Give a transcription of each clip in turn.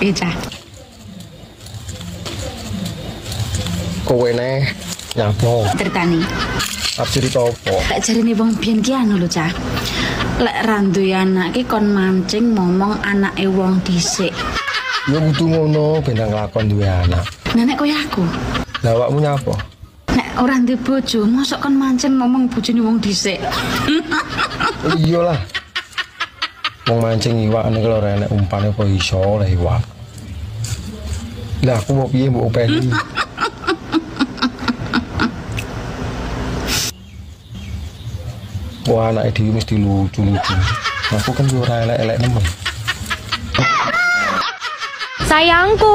Iya. Kowe neh nyapo? Ceritani. Apa cerita apa? Tak jarine wong biyen ki anu lho, Cah. Lek randuwe anak ki kon mancing momong anake wong dhisik. Ya kudu ngono ben nglakon duwe anak. Nenek koyo aku. Lah awakmu nyapa? Nek ora ndek bojo, mosok kon mancing ngomong bojone wong dhisik. Iyalah. Wong mancing iwak nek ora enek umpane kok iso oleh iwak. Lah aku mau piye mbok openi? Wah, anak Edi mesti lucu-lucu. Aku kan juga ora elek-elek nemen. Sayangku.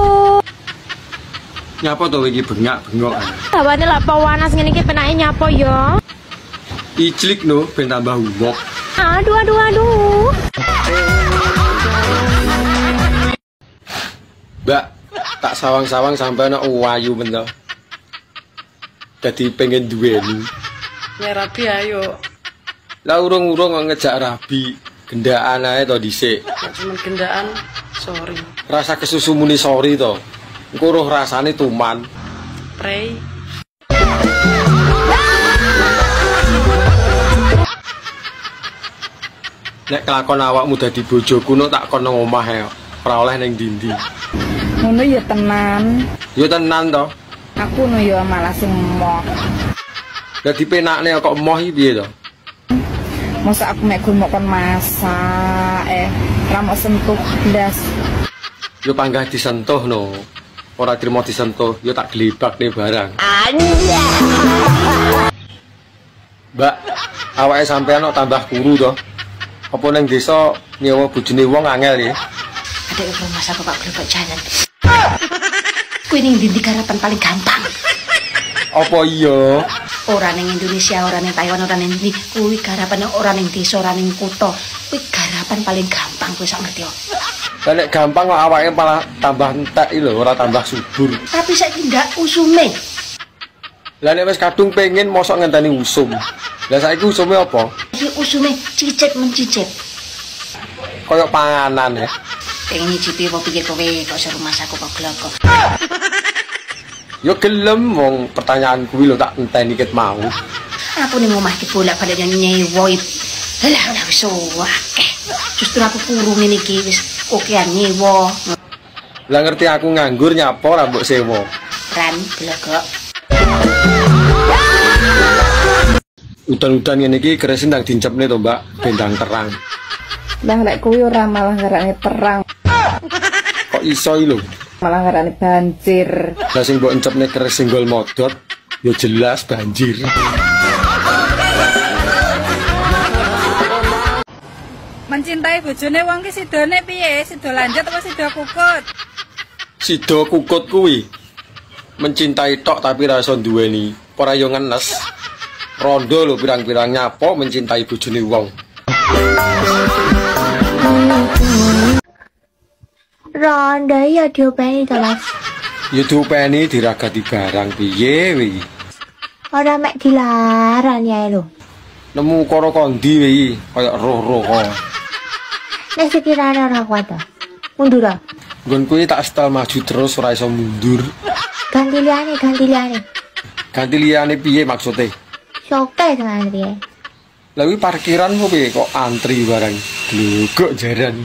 Nyapa to iki bengak-bengok. Hawane lak panas ngene iki penake nyapa ya? Ijlik no ben tambah umok. Aduh. Mbak, tak sawang-sawang sampai ana wayu men to. Dadi pengen duweni. Ya rapi ayo. Lah urung-urung kok ngejak rabi, gendaan ae to dhisik. Nek cuma gendaan, sorry. Rasa kesusu muni sorry to. Engko roh rasane tuman. Prei. Nek kelakon awakmu dadi bojoku no tak kono omah ae. Ora oleh ning ndi-ndi. Ngono ya tenan. Ya tenan to. Aku no ya malah sing moh. Dadi penakne kok emoh iki piye to? Masa aku mek gumok kon masak ra mau sentuh blas. Yo panggah disentuh no. Ora trimo disentuh, yo tak glebak nih barang. Mbak, awake sampean kok tambah kuru to. Apa ning desa nyewa bojone wong angel ya? Adek rumah aku Pak Glebak jalan. Kuwi ning ndi garapan paling gampang. Apa iya? Ora ning Indonesia, ora ning Taiwan, ora ning ndi. Kuwi garapane ora ning desa, ora ning kutha. Kuwi garapan paling gampang kowe sok ngerti kok. Lah nek gampang kok awake malah tambah entek lho, ora tambah subur. Tapi saiki ndak usume. Lah nek wis kadung pengen mosok ngenteni usum. Lah saiki usume apa? Iki usume cicit mencicit. Kayak panganan ya. Pengen nyicipi apa pikir kowe kok seru masaku kok gloko. Yo gelem wong pertanyaan kuwi lho tak enteni ket mau. Aku ning omah iki bolak-balik nyewa. Lah wis akeh. Justru aku kurung ngene iki wis okean nyewa. Lah ngerti aku nganggur nyapa ora mbok sewa. Ran glogok. Udan-udan ngene iki keresin ndang dincepne to, Mbak, bendang terang. Lah lek kuwi ora malah ngarane perang, Kok iso iki lho? malah ngarane banjir. Lah sing mbok encepne keres singgol modot, ya jelas banjir. Mencintai bojone wong ki sidone piye? Sido lanjut apa sido kukut? Sido kukut kuwi mencintai tok tapi ra iso duweni. Ora yo ngenes. Rondo lho pirang-pirang nyapo mencintai bojone wong. Rondo ya diopeni to, Mas. Ya diopeni diragati barang piye iki? Ora mek dilarang ya lho. Nemu karo kondi iki kaya roh-roh kok. Nek sekirane ora kuat to. Mundur ah. Nggon kuwi tak setel maju terus ora iso mundur. Ganti liyane. Ganti liyane piye maksude? Soke tenan piye? Lah kuwi parkiran kok piye kok antri barang. Glogok jaran.